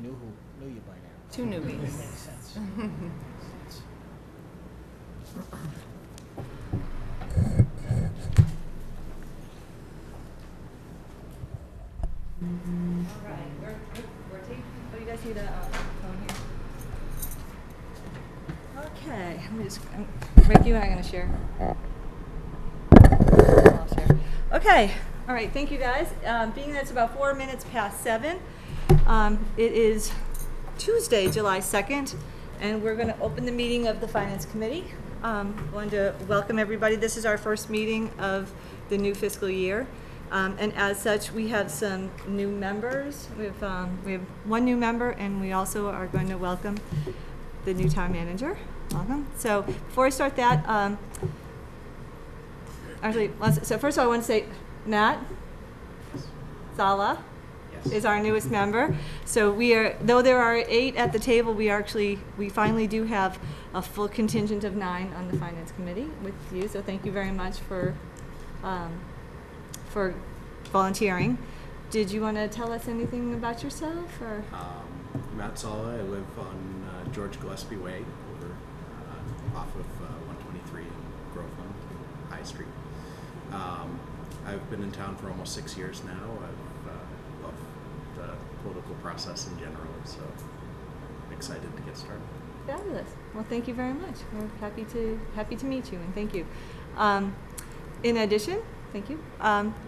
Knew you by now. Two newbies. Makes sense. All right, we're taping. Oh, you guys see the phone here? Okay, Rick, you and I are going to share. I'll share. Okay, all right, thank you guys. Being that it's about 4 minutes past 7, it is Tuesday, July 2nd, and we're going to open the meeting of the Finance Committee. Wanted to welcome everybody. This is our first meeting of the new fiscal year. And as such, we have some new members. We have one new member, and we also are going to welcome the new town manager. Welcome. So before I start that, so first of all, I want to say Matt Zala is our newest member. So we are, though there are 8 at the table, we finally do have a full contingent of 9 on the Finance Committee with you. So thank you very much for volunteering. Did you want to tell us anything about yourself? Or? Matt Sala. I live on George Gillespie Way, over off of 123 Groveland High Street. I've been in town for almost 6 years now. I've loved the political process in general, so I'm excited to get started. Fabulous. Well, thank you very much. We're happy to meet you, and thank you. In addition, thank you.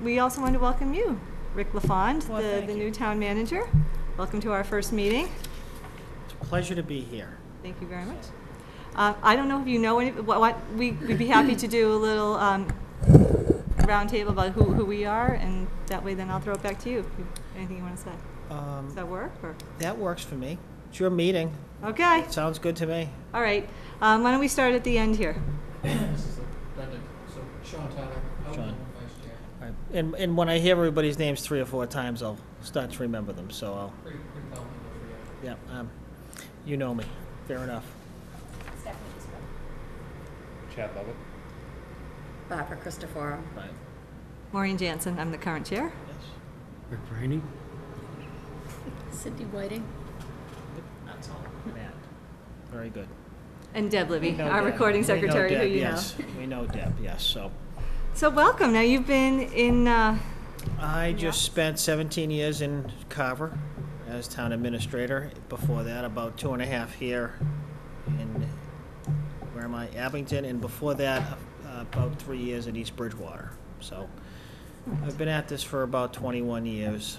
We also want to welcome you, Rick LaFond, the new town manager. Welcome to our first meeting. It's a pleasure to be here. Thank you very much. I don't know if you know we'd be happy to do a little round table about who we are, and that way then I'll throw it back to you. If you anything you want to say? Does that work? Or? That works for me. It's your meeting. Okay. Sounds good to me. All right. Why don't we start at the end here? This is Brendan. So Sean Tyler, Sean. Vice Chair. All right. And when I hear everybody's names 3 or 4 times, I'll start to remember them. So I'll. Pretty comfortable for you. Yeah. You know me. Fair enough. Chad Lovett. Barbara Christopher. Right. Maureen Jansen. I'm the current chair. Yes. Rick Briney. Cindy Whiting. That's all. Matt. Very good. And Deb Libby, We know our Deb. recording We know secretary, Deb, who you yes. know. We know Deb. Yes. So welcome. Now you've been in. I just spent 17 years in Carver as town administrator. Before that, about 2.5 here in, where am I? Abington, and before that, about 3 years at East Bridgewater. So I've been at this for about 21 years.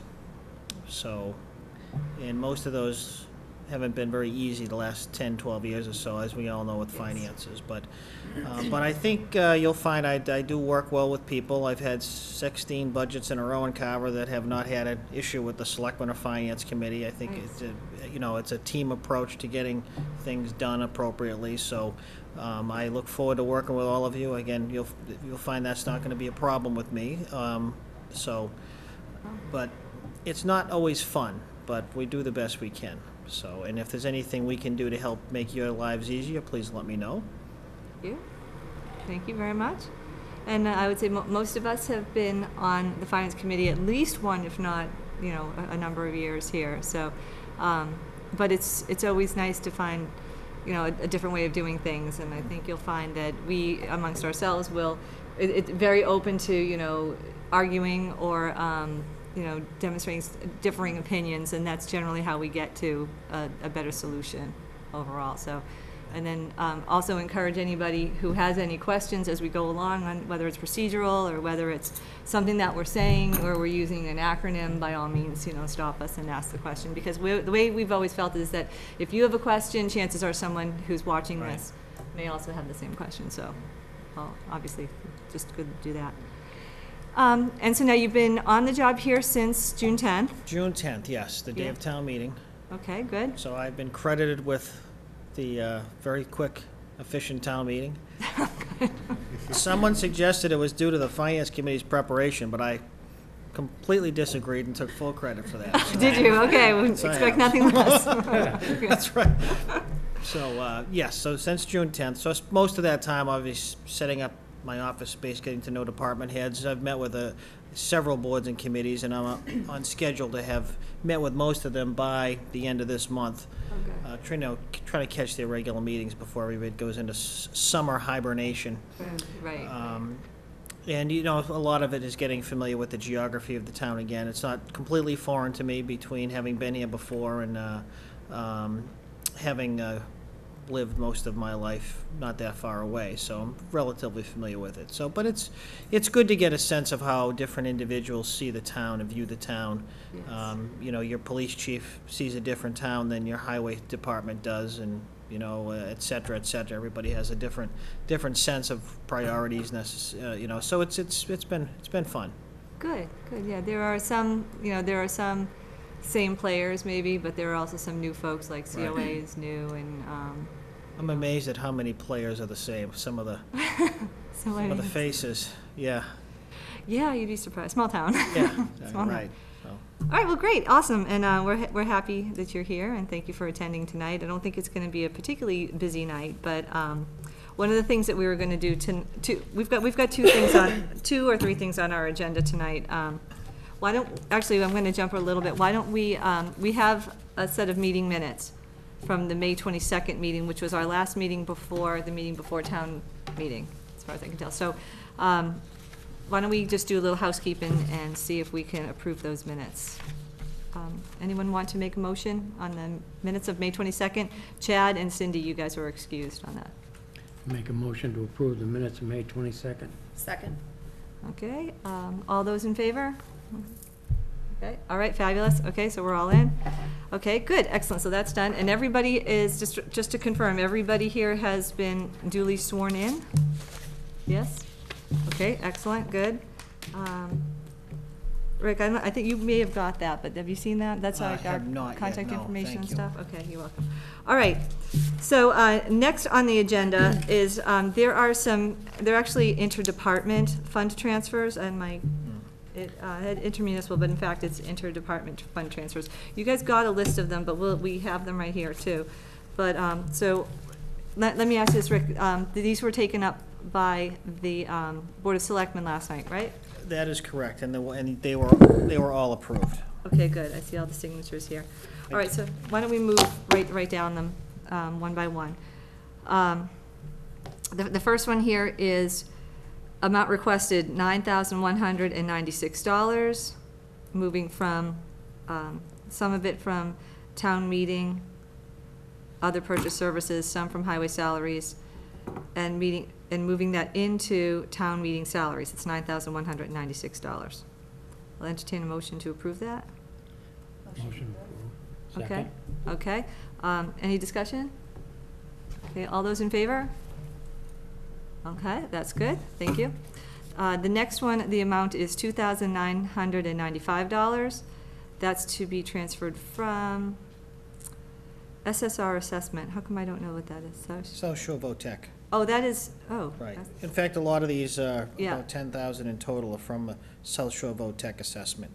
So, and most of those haven't been very easy the last 10, 12 years or so, as we all know with finances. But I think you'll find I do work well with people. I've had 16 budgets in a row in Carver that have not had an issue with the Selectmen or Finance Committee. I think it's a team approach to getting things done appropriately. So I look forward to working with all of you. Again, you'll find that's not going to be a problem with me. But it's not always fun, but we do the best we can. So, and if there's anything we can do to help make your lives easier, please let me know. Thank you very much. And I would say most of us have been on the Finance Committee at least one, if not, a number of years here. So, but it's always nice to find, a different way of doing things. And I think you'll find that we, amongst ourselves, it's very open to, arguing or, demonstrating differing opinions, and that's generally how we get to a better solution overall. So, and then also encourage anybody who has any questions as we go along on whether it's procedural or whether it's something that we're saying or we're using an acronym, by all means, stop us and ask the question. Because the way we've always felt is that if you have a question, chances are someone who's watching this may also have the same question. So, obviously, just good to do that. And so now you've been on the job here since June 10th. June 10th, yes, the day of town meeting. Okay, good. So I've been credited with the very quick, efficient town meeting. Someone suggested it was due to the Finance Committee's preparation, but I completely disagreed and took full credit for that. So. Did you? Okay, we expect nothing less. That's right. So, yes, so since June 10th, so most of that time I'll be setting up my office space, getting to know department heads. I've met with several boards and committees, and I'm on schedule to have met with most of them by the end of this month. Okay. Try to catch their regular meetings before everybody goes into summer hibernation. Right. And, you know, a lot of it is getting familiar with the geography of the town again. It's not completely foreign to me, between having been here before and having lived most of my life not that far away, so I'm relatively familiar with it. So, but it's good to get a sense of how different individuals see the town and view the town. Yes. You know, your police chief sees a different town than your highway department does, and, you know, et cetera, et cetera. Everybody has a different sense of priorities, you know, so it's been fun. Good, yeah, there are some, you know, there are some same players maybe, but there are also some new folks, like COA Right. is new, and, I'm amazed at how many players are the same. Some of the faces, yeah. Yeah, you'd be surprised, small town. Yeah, Small town. right. So, All right, well, great, awesome, and we're happy that you're here, and thank you for attending tonight. I don't think it's going to be a particularly busy night, but one of the things that we were going to do we've got two or three things on our agenda tonight. Why don't, actually, I'm going to jump a little bit. Why don't we have a set of meeting minutes from the May 22nd meeting, which was our last meeting before the meeting before town meeting, as far as I can tell. So why don't we just do a little housekeeping and see if we can approve those minutes? Anyone want to make a motion on the minutes of May 22nd? Chad and Cindy, you guys were excused on that. Make a motion to approve the minutes of May 22nd. Second. Okay, all those in favor? Okay, all right, fabulous. Okay, so we're all in. Okay, good, excellent, so that's done. And everybody is, just to confirm, everybody here has been duly sworn in? Yes? Okay, excellent, good. Rick, I think you may have got that, but have you seen that? That's I our have not yet, contact no, information and thank you. stuff? Okay, you're welcome. All right, so next on the agenda is, there are they're actually interdepartment fund transfers, and it had intermunicipal, but in fact, it's interdepartment fund transfers. You guys got a list of them, but we have them right here, too. But, so, let me ask you this, Rick. These were taken up by the Board of Selectmen last night, right? that is correct, and they were all approved. Okay, good. I see all the signatures here. All right, so why don't we move right down them one by one. The first one here is amount requested, $9,196, moving from, some of it from town meeting, other purchase services, some from highway salaries, and moving that into town meeting salaries. It's $9,196. I'll entertain a motion to approve that. Motion approved. Okay, Second. okay. Any discussion? Okay, all those in favor? Okay, that's good, thank you. The next one, the amount is $2,995. That's to be transferred from SSR assessment. How come I don't know what that is? South Shore Votech, Oh, that is, oh. right. that's- In fact, a lot of these, Yeah. about 10,000 in total, are from South Shore Votech assessment.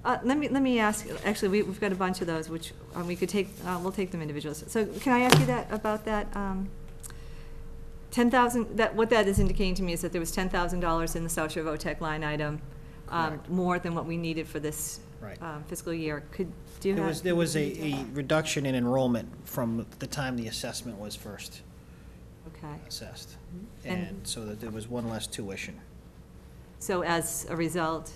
Let me ask, actually, we've got a bunch of those, which we could take, we'll take them individually. So can I ask you about that, 10,000, what that is indicating to me is that there was $10,000 in the South Shore Votech line item, Correct. more than what we needed for this Right. fiscal year. Do you have? There was a reduction in enrollment from the time the assessment was first Okay, assessed. And- And so that there was one less tuition. so as a result,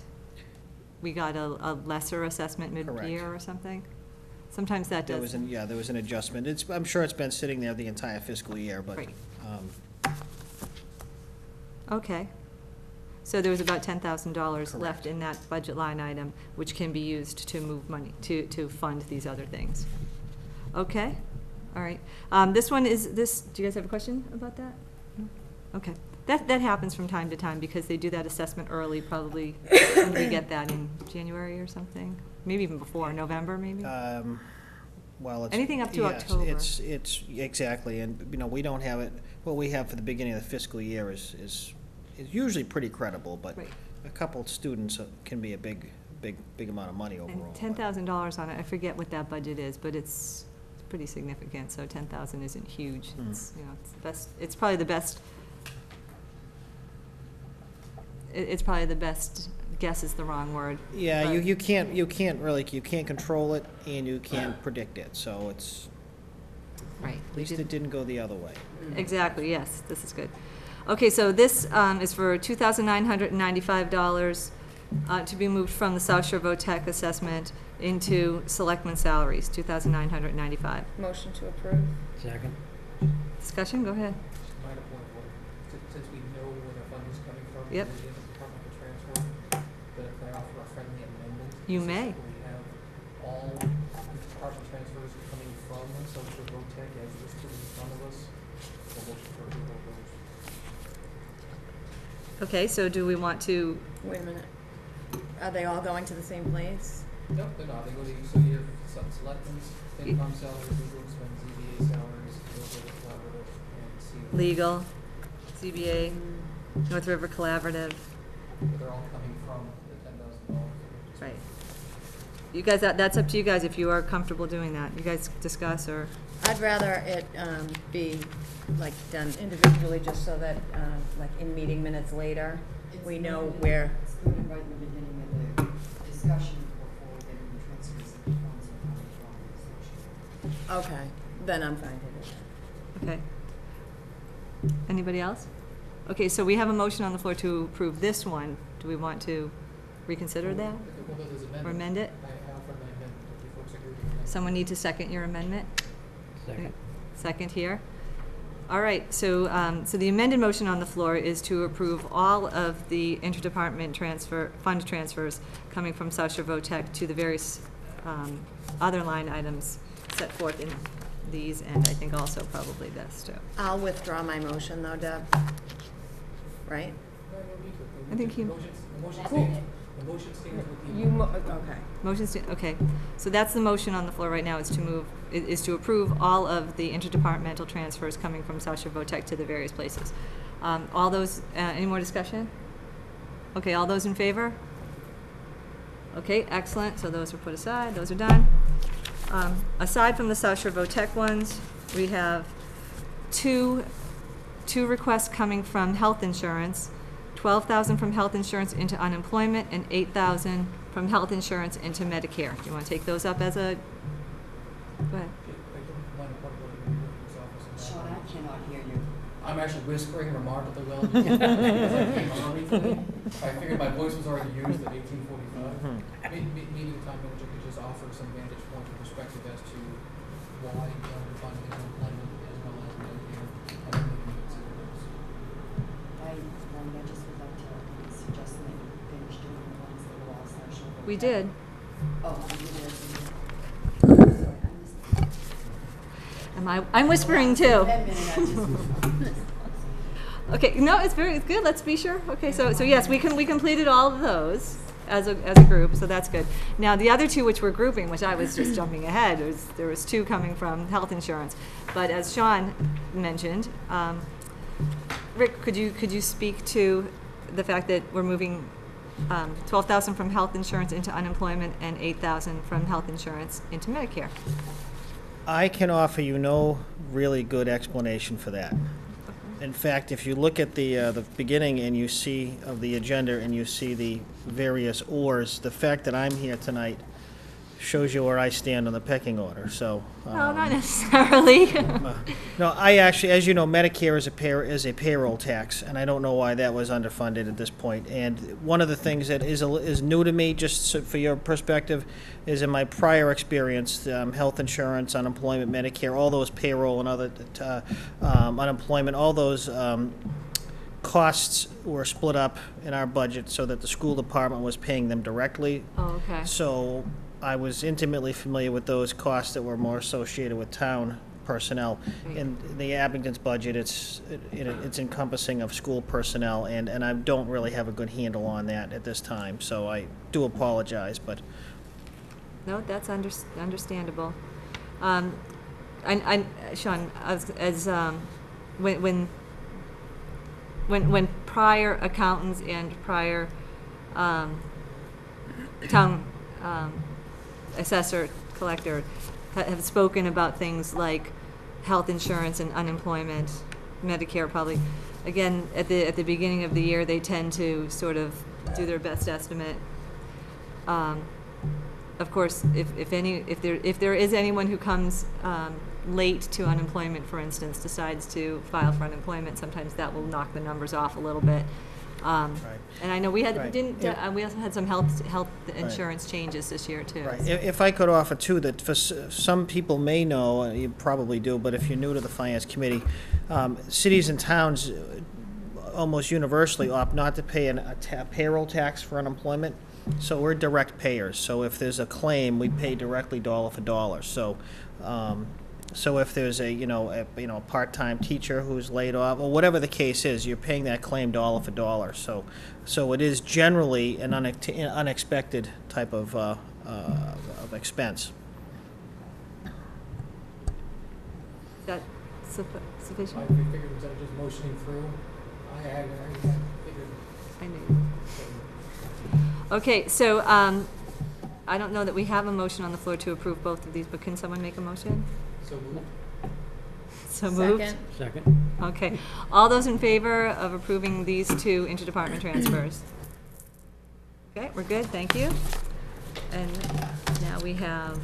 we got a lesser assessment mid-year Correct. or something? Sometimes that There does. there was an adjustment. I'm sure it's been sitting there the entire fiscal year, but, Right. um, Okay. So there was about $10,000 Correct. left in that budget line item, which can be used to move money, to fund these other things. Okay, all right. This one is, do you guys have a question about that? No? Okay. That happens from time to time, because they do that assessment early, probably, when we get that in January or something? Maybe even before, November, maybe? well, it's. Anything up to yes, October. It's, exactly, and, you know, we don't have it, what we have for the beginning of the fiscal year is usually pretty credible, but Right. a couple students can be a big amount of money overall. And $10,000 on it, I forget what that budget is, but it's pretty significant, so 10,000 isn't huge. Mhm. It's, you know, it's the best, it's probably the best it's probably the best, guess is the wrong word. Yeah, but- you can't really, you can't control it and you can't predict it, so it's, Right. at least it didn't go the other way. Exactly, yes, this is good. Okay, so this is for $2,995 to be moved from the South Shore VOTEC assessment into selectmen salaries, $2,995. Motion to approve. Second. Discussion, go ahead. Minor point of order. Since we know where the funding is coming from, Yep. in the Department of Transfer, that if I offer a friendly amendment. You this is may. where we have all department transfers coming from social VOTEC as listed in front of us. So motion for approval of those. Okay, so do we want to, Wait a minute. Are they all going to the same place? Nope, they're not. They go to, so you have selectmen's, FinCom salaries, legal expense, ZBA salaries, local collaborative, and C. legal, CBA, North River Collaborative, But they're all coming from the $10,000. right. You guys, that's up to you guys if you are comfortable doing that. You guys discuss or, I'd rather it be like done individually, just so that like in meeting minutes later, we know where. It's included right in the beginning of the discussion before getting the transfers and funds are coming from. Okay, then I'm fine with it. okay. Anybody else? Okay, so we have a motion on the floor to approve this one. Do we want to reconsider that Well, there's amendment. or amend it? I offered my amendment, if you folks agree with the amendment. Someone need to second your amendment? Second. Second here. All right, so, so the amended motion on the floor is to approve all of the interdepartment fund transfers coming from South Shore VOTEC to the various other line items set forth in these, and I think also probably this too. I'll withdraw my motion though, Deb. Right? No, no need to. I think he- The motion stands with the. Okay. Motion's, okay, so that's the motion on the floor right now, is to move, is to approve all of the interdepartmental transfers coming from South Shore VOTEC to the various places. All those, any more discussion? Okay, all those in favor? Okay, excellent, so those are put aside, those are done. Aside from the South Shore VOTEC ones, we have two requests coming from health insurance, 12,000 from health insurance into unemployment and 8,000 from health insurance into Medicare. Do you want to take those up as a, go ahead. Sean, I cannot hear you. I'm actually whispering remarkably well because I came early today. I figured my voice was already used at 18:45. Meeting time manager could just offer some vantage point and perspective as to why the underfunding is unemployment as well as Medicare, and then we can consider those. I just would like to suggest that you finish doing the ones that were all social. We did. Oh, I did it. Sorry, I'm whispering too. 10 minutes, I just. Okay, no, it's good, let's be sure. Okay, so yes, we completed all of those as a group, so that's good. Now, the other two which we're grouping, which I was just jumping ahead, there was two coming from health insurance. But as Sean mentioned, Rick, could you speak to the fact that we're moving 12,000 from health insurance into unemployment and 8,000 from health insurance into Medicare? I can offer you no really good explanation for that. In fact, if you look at the beginning and you see of the agenda and you see the various ors, the fact that I'm here tonight shows you where I stand on the pecking order, so. No, not necessarily. No, I actually, as you know, Medicare is a payroll tax, and I don't know why that was underfunded at this point. And one of the things that is new to me, just so for your perspective, is in my prior experience, health insurance, unemployment, Medicare, all those payroll and other unemployment, all those costs were split up in our budget so that the school department was paying them directly. Oh, okay. So I was intimately familiar with those costs that were more associated with town personnel. In the Abington's budget, it's encompassing of school personnel, and I don't really have a good handle on that at this time, so I do apologize, but. No, that's understandable. Sean, when prior accountants and prior town assessor, collector have spoken about things like health insurance and unemployment, Medicare probably, again, at the beginning of the year, they tend to sort of do their best estimate. Of course, if there is anyone who comes late to unemployment, for instance, decides to file for unemployment, sometimes that will knock the numbers off a little bit. Right. And I know we Right. we also had some health insurance changes this year too. Right. If I could offer too, that for some people may know, you probably do, but if you're new to the Finance Committee, cities and towns almost universally opt not to pay a payroll tax for unemployment. So we're direct payers. So if there's a claim, we pay directly dollar for dollar. So, so if there's a part-time teacher who's laid off, or whatever the case is, you're paying that claim dollar for dollar. So it is generally an unexpected type of expense. Is that sufficient? I figured instead of just motioning through, I figured. I knew. Okay, so I don't know that we have a motion on the floor to approve both of these, but can someone make a motion? So moved. So moved? Second. Second. Okay. All those in favor of approving these two interdepartment transfers? Okay, we're good, thank you. And now we have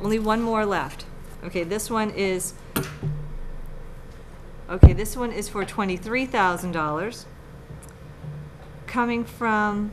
only one more left. Okay, this one is for $23,000. Coming from,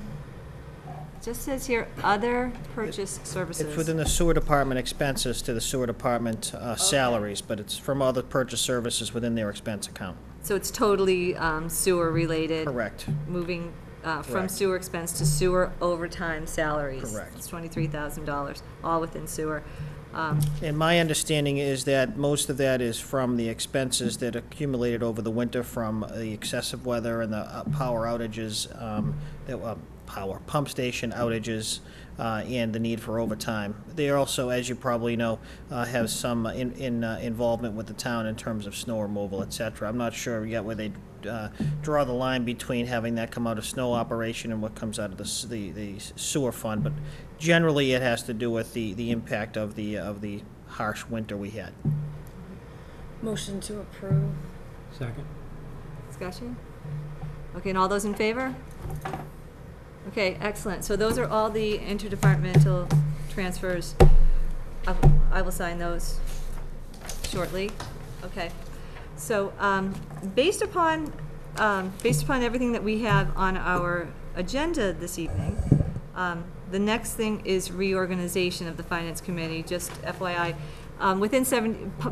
it just says here, other purchase services. It's within the sewer department expenses to the sewer department salaries, but it's from other purchase services within their expense account. So it's totally sewer related. Correct. Moving from Correct. sewer expense to sewer overtime salaries. Correct. It's $23,000, all within sewer. And my understanding is that most of that is from the expenses that accumulated over the winter from the excessive weather and the power outages, pump station outages, and the need for overtime. They also, as you probably know, have some involvement with the town in terms of snow removal, et cetera. I'm not sure yet where they draw the line between having that come out of snow operation and what comes out of the sewer fund, but generally it has to do with the impact of the harsh winter we had. Motion to approve. Second. Discussion? Okay, and all those in favor? Okay, excellent. So those are all the interdepartmental transfers. I will sign those shortly. Okay. So based upon everything that we have on our agenda this evening, the next thing is reorganization of the Finance Committee. Just FYI,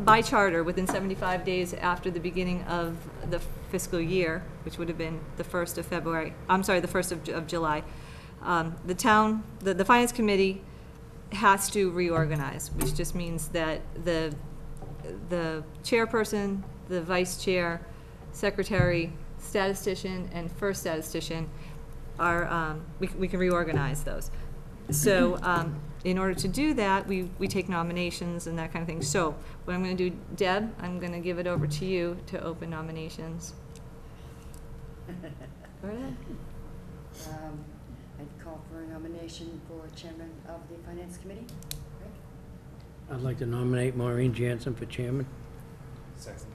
by charter, within 75 days after the beginning of the fiscal year, which would have been the 1st of February, I'm sorry, the 1st of July, the Finance Committee has to reorganize, which just means that the chairperson, the vice chair, secretary, statistician, and first statistician are, we can reorganize those. So in order to do that, we take nominations and that kind of thing. So what I'm going to do, Deb, I'm going to give it over to you to open nominations. Go ahead. I'd call for a nomination for chairman of the finance committee. Rick? I'd like to nominate Maureen Jansen for chairman. Second.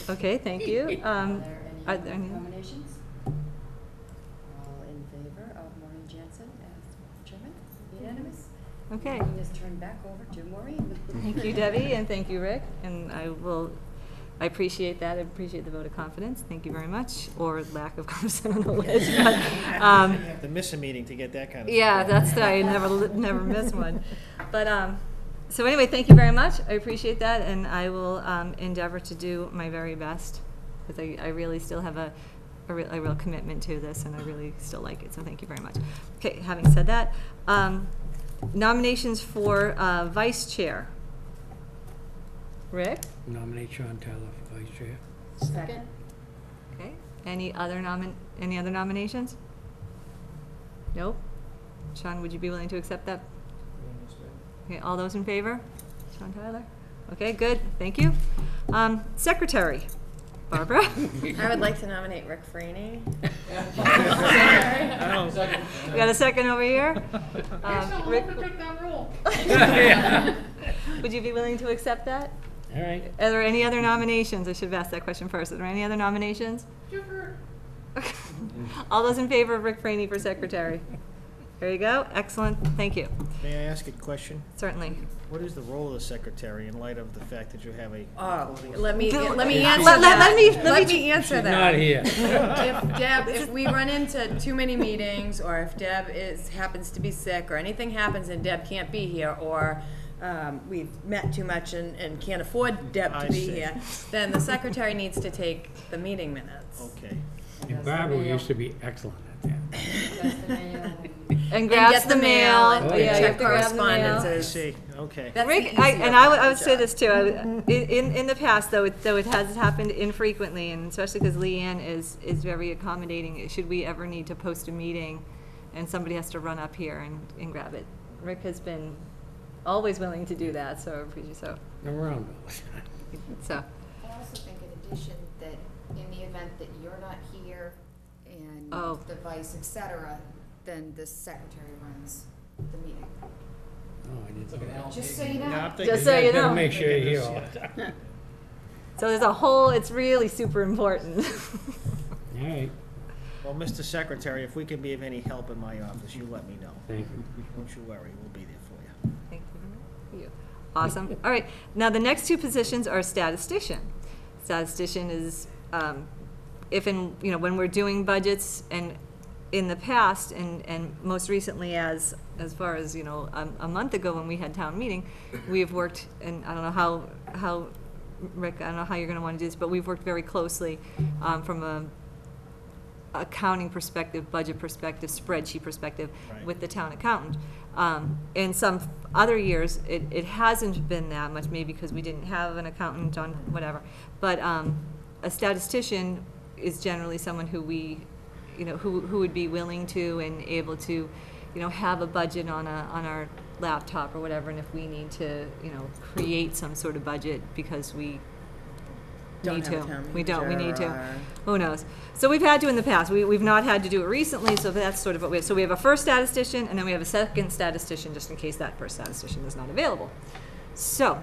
Okay, thank you. Are there any any- nominations? All in favor of Maureen Jansen as chairman? Unanimous? Okay. Meeting is turned back over to Maureen. Thank you, Debbie, and thank you, Rick. And I appreciate that. I appreciate the vote of confidence. Thank you very much, or lack of confidence, I don't know which. But, You have to miss a meeting to get that kind of yeah, support. that's I never miss one. But so anyway, thank you very much. I appreciate that, and I will endeavor to do my very best, because I really still have a real commitment to this, and I really still like it. So thank you very much. Okay, having said that, nominations for vice chair. Rick? Nominate Sean Tyler for vice chair. Second. Okay. Any other nominations? Nope. Sean, would you be willing to accept that? Okay, all those in favor? Sean Tyler? Okay, good, thank you. Secretary, Barbara? I would like to nominate Rick Freeney. We got a second over here? Rick? Would you be willing to accept that? All right. Are there any other nominations? I should have asked that question first. Are there any other nominations? All those in favor of Rick Franey for secretary? There you go. Excellent. Thank you. May I ask a question? Certainly. What is the role of the secretary in light of the fact that you have a? Oh, recording? let me answer Let that. me- Let me answer She's that. not here. If we run into too many meetings, or if Deb happens to be sick, or anything happens and Deb can't be here, or we've met too much and can't afford Deb I to be see. here, then the secretary needs to take the meeting minutes. Okay. And Barbara used to be excellent at that. That's the mail. And grabs get the mail. and Oh, yeah, yeah. you have check to grab the mail. I correspondences. see, okay. That's the Rick, easier and part I of would the say job. this too, in the past, though it has happened infrequently, and especially because Leanne is very accommodating, should we ever need to post a meeting and somebody has to run up here and grab it. Rick has been always willing to do that, so I appreciate so. Around all the time. I also think in addition that in the event that you're not here and Oh. the vice, et cetera, then the secretary runs the meeting. Oh, I It's didn't like an know. Al Just so Hagen. you know. Yeah, I'm Just thinking, so you Better know. make sure you're here all the time. So there's a whole, it's really super important. All right, well, Mr. Secretary, if we can be of any help in my office, you let me know. thank you. Don't you worry, we'll be there for you. Thank you. Awesome. All right. Now, the next two positions are statistician. Statistician is, if in, when we're doing budgets and in the past and most recently as far as, a month ago when we had town meeting, we've worked, and I don't know how, Rick, I don't know how you're gonna wanna do this, but we've worked very closely, from a accounting perspective, budget perspective, spreadsheet perspective Right. with the town accountant. In some other years, it hasn't been that much, maybe because we didn't have an accountant on whatever. But a statistician is generally someone who we, who would be willing to and able to, have a budget on our laptop or whatever, and if we need to, create some sort of budget because we need to. We don't, we need to. Who knows? So we've had to in the past. We've not had to do it recently, so that's sort of what we have. So we have a first statistician, and then we have a second statistician, just in case that first statistician is not available. So,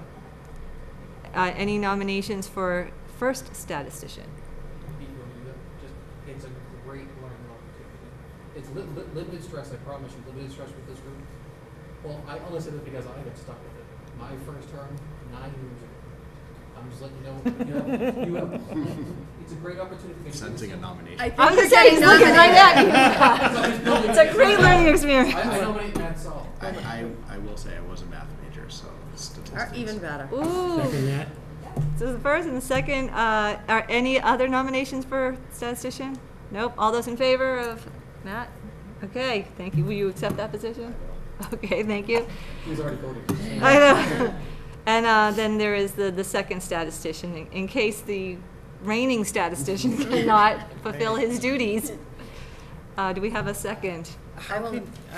any nominations for first statistician? It's a great learning opportunity. It's limited stress, I promise you, limited stress with this group. Well, I only say this because I got stuck with it. My first term, 9 years ago. I'm just letting you know, it's a great opportunity. to Sensing a nomination. I think I was you're gonna say, he's getting looking right nominated. at you. It's a great learning experience. I nominate Matt Saul. I will say I was a math major, so Or statistics. even better. Ooh. Second that? So the first and the second, are any other nominations for statistician? Nope. All those in favor of Matt? Okay, thank you. Will you accept that position? Okay, thank you. He was already voting. I know. And then there is the second statistician, in case the reigning statistician cannot fulfill his duties. Do we have a second? I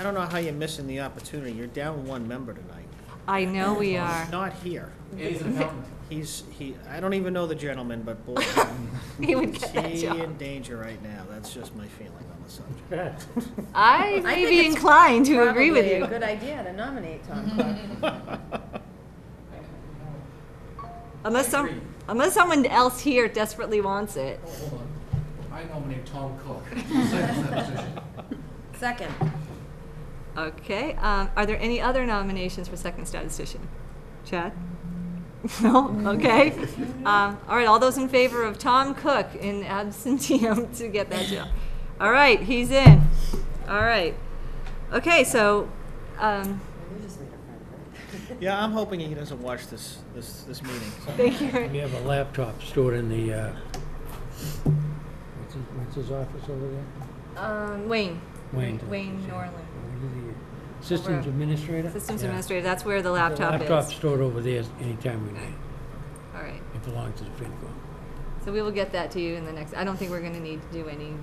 don't know how you're missing the opportunity. You're down one member tonight. I know we are. He's not here. And he's an accountant. I don't even know the gentleman, but boy, He would get that is he job. in danger right now. That's just my feeling on the subject. I may think be it's inclined to agree with Probably a you. good idea to nominate Tom Clark. Unless I agree. unless someone else here desperately wants it. Oh, hold on. I nominate Tom Cook. Second statistician. Second. Okay, are there any other nominations for second statistician? Chad? No? Okay. All right, all those in favor of Tom Cook in absenteeum to get that job? All right, he's in. All right. Okay, so, You just made a friend, right? Yeah, I'm hoping he doesn't watch this meeting. So. thank you. We have a laptop stored in the, what's his office over there? Wayne. Wayne. Wayne Norland. What is he? Systems Over- administrator? Systems Yeah. administrator, that's where the The laptop laptop's is. stored over there anytime we need. All right, It belongs to the FinCom. so we will get that to you in the next, I don't think we're gonna need to do any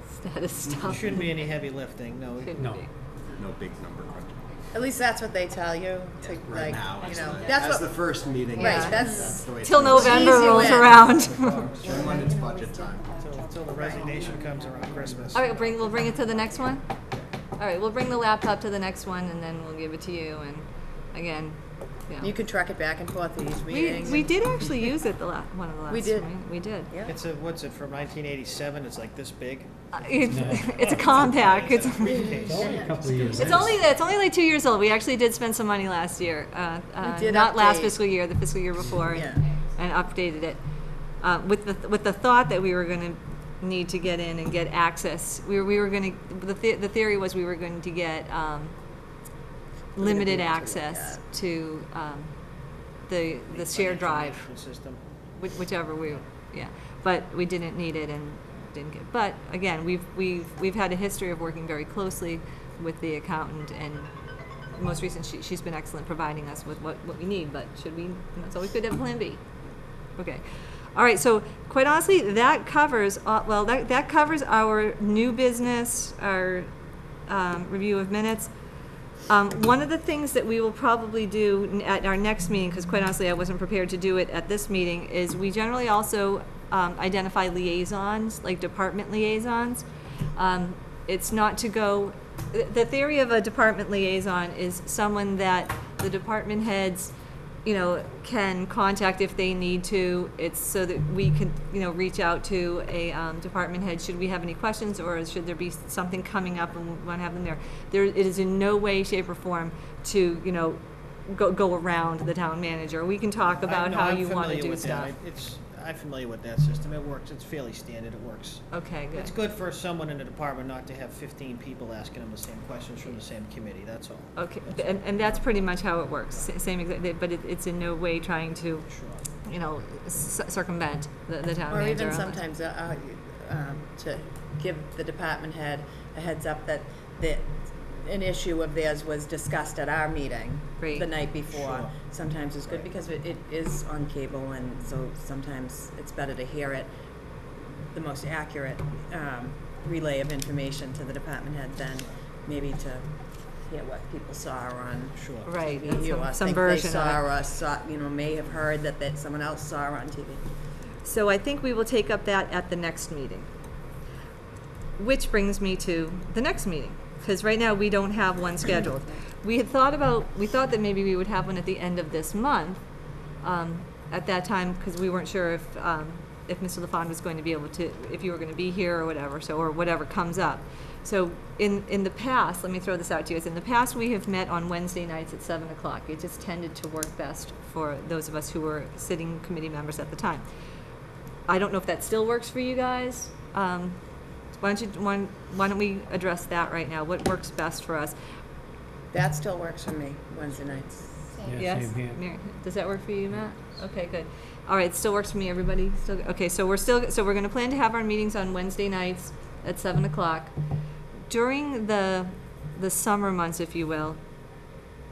status There stuff. shouldn't be any heavy lifting, no. Shouldn't No. be. No big number crunching. At least that's what they tell you, to, Right like, now, you as know, the, that's as what, the first meeting. Right, is, that's- the way it's Till gonna be. November Easy rolls win. around. Even when it's budget time. Until the resignation comes around Christmas. All right, we'll bring it to the next one? All right, we'll bring the laptop to the next one, and then we'll give it to you, and again, you know. You can track it back and forth to each meeting. We did actually use it one of the last. We did. Right? We did. Yeah. It's what's it, from 1987? It's like this big? It's a compact. It's Briefcase. Only a couple of years. it's only like 2 years old. We actually did spend some money last year. We did Not last update. fiscal year, the fiscal year before, Yeah. and updated it with the thought that we were going to need to get in and get access. We were going to. The theory was we were going to get limited able to look access at. to the shared drive. Information System. Whichever yeah, but we didn't need it and didn't get. But again, we've had a history of working very closely with the accountant, and most recent she's been excellent providing us with what we need. But should we? It's always good to have Plan B. Okay, all right. So quite honestly, that covers that covers our new business, our review of minutes. One of the things that we will probably do at our next meeting, because quite honestly I wasn't prepared to do it at this meeting, is we generally also identify liaisons, like department liaisons. It's not to go, the theory of a department liaison is someone that the department heads, can contact if they need to. It's so that we can, reach out to a department head should we have any questions, or should there be something coming up and we want to have them there. It is in no way, shape, or form to, go around the town manager. We can talk about how you want to do stuff. I'm familiar with that system. It works. It's fairly standard. It works. Okay, good. It's good for someone in the department not to have 15 people asking them the same questions from the same committee. That's all. Okay, and that's pretty much how it works. Same exact, but it's in no way trying to, Sure. circumvent the town Or manager. even sometimes to give the department head a heads up that an issue of theirs was discussed at our meeting Great. the night before. Sure. Sometimes it's good because it is on cable, and so sometimes it's better to hear it, the most accurate relay of information to the department head than maybe to hear what people saw on Sure. Right, TV, or some think version they of saw it. or saw, may have heard that someone else saw on TV. So I think we will take up that at the next meeting. Which brings me to the next meeting, because right now we don't have one scheduled. We thought that maybe we would have one at the end of this month, at that time, because we weren't sure if Mr. LaFawn was going to be able to, if you were going to be here or whatever, or whatever comes up. So in the past, let me throw this out to you, in the past we have met on Wednesday nights at 7 o'clock. It just tended to work best for those of us who were sitting committee members at the time. I don't know if that still works for you guys. Why don't we address that right now? What works best for us? That still works for me, Wednesday nights. Yeah, Yes? same here. Mary, does that work for you, Matt? Okay, good. All right, it still works for me, everybody? Still, okay, so we're going to plan to have our meetings on Wednesday nights at 7 o'clock. During the summer months, if you will,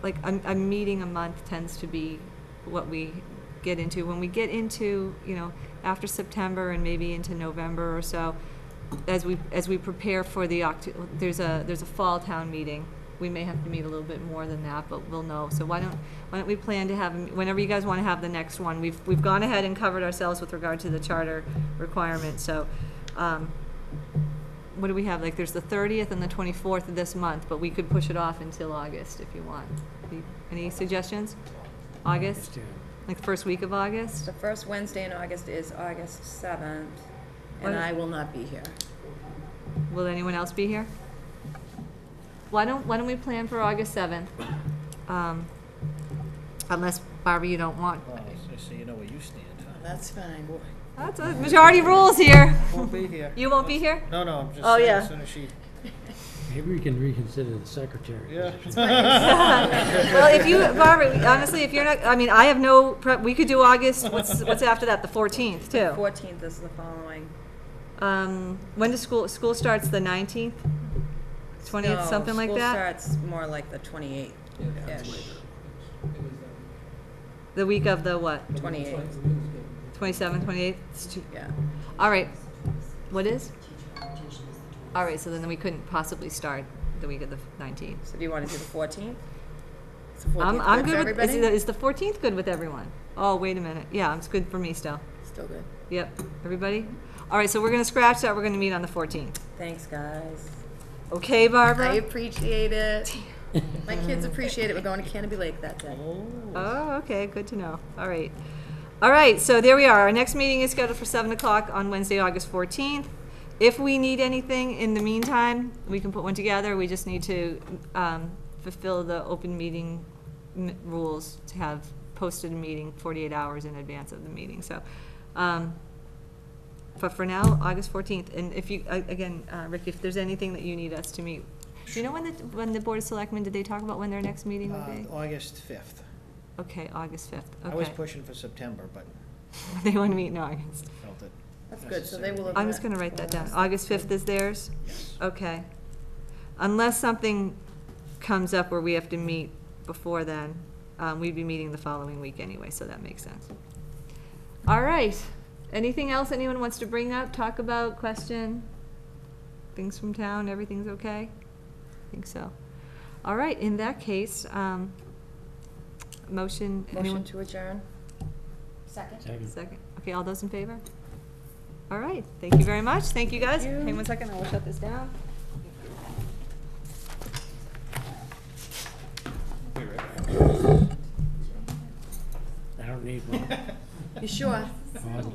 like a meeting a month tends to be what we get into. When we get into, after September and maybe into November or so, as we prepare for the there's a fall town meeting. We may have to meet a little bit more than that, but we'll know. So why don't we plan to have, whenever you guys want to have the next one? We've gone ahead and covered ourselves with regard to the charter requirements. So what do we have? Like there's the 30th and the 24th of this month, but we could push it off until August if you want. Any suggestions? August? Yeah. Like the first week of August? The first Wednesday in August is August 7th, What- and I will not be here. Will anyone else be here? Why don't we plan for August 7th? Unless, Barbara, you don't want. Well, so you know where you stand, huh? That's fine. That's a majority rules here. Won't be here. You won't be here? No, I'm just Oh, saying yeah. as soon as she. Maybe we can reconsider the secretary Yeah. position. Well, if you, Barbara, honestly, if you're not, I mean, I have no, we could do August, what's after that, the 14th, too? 14th is the following. When does school starts, the 19th? 20th, No, something like that? School starts more like the 28th-ish. Yeah, it's later. It was, The week of the what? 28th, 27th, 28th? It's too- yeah. All right. What is? All right, so then we couldn't possibly start the week of the 19th. So do you want to do the 14th? Is the 14th I'm good for good with, everybody? is the 14th good with everyone? Oh, wait a minute. Yeah, it's good for me still. Still good. Yep, everybody? All right, so we're gonna scratch that, we're gonna meet on the 14th. Thanks, guys. Okay, I Barbara? appreciate it. My kids appreciate it. We're going to Canopy Lake that day. Oh, okay, good to know. All right. All right, so there we are. Our next meeting is scheduled for 7 o'clock on Wednesday, August 14th. If we need anything in the meantime, we can put one together. We just need to fulfill the open meeting rules to have posted a meeting 48 hours in advance of the meeting. So, but for now, August 14th. And if you, again, Rick, if there's anything that you need us to meet, do you know when the Board of Selectmen, did they talk about when their next meeting would be? August 5th. Okay, August 5th. I was Okay. pushing for September, but They want to meet in August. felt it. That's good, so they will have I'm just met. gonna write that down. August 5th is theirs? Yes. Okay. Unless something comes up where we have to meet before then, we'd be meeting the following week anyway, so that makes sense. All right. Anything else anyone wants to bring up, talk about, question? Things from town, everything's okay? I think so. All right, in that case, motion, anyone? Motion to adjourn. Second. Second. Okay, all those in favor? All right, thank you very much. Thank you, guys. Thank you. Hang 1 second, I will shut this down. I don't need one. You sure? Oh,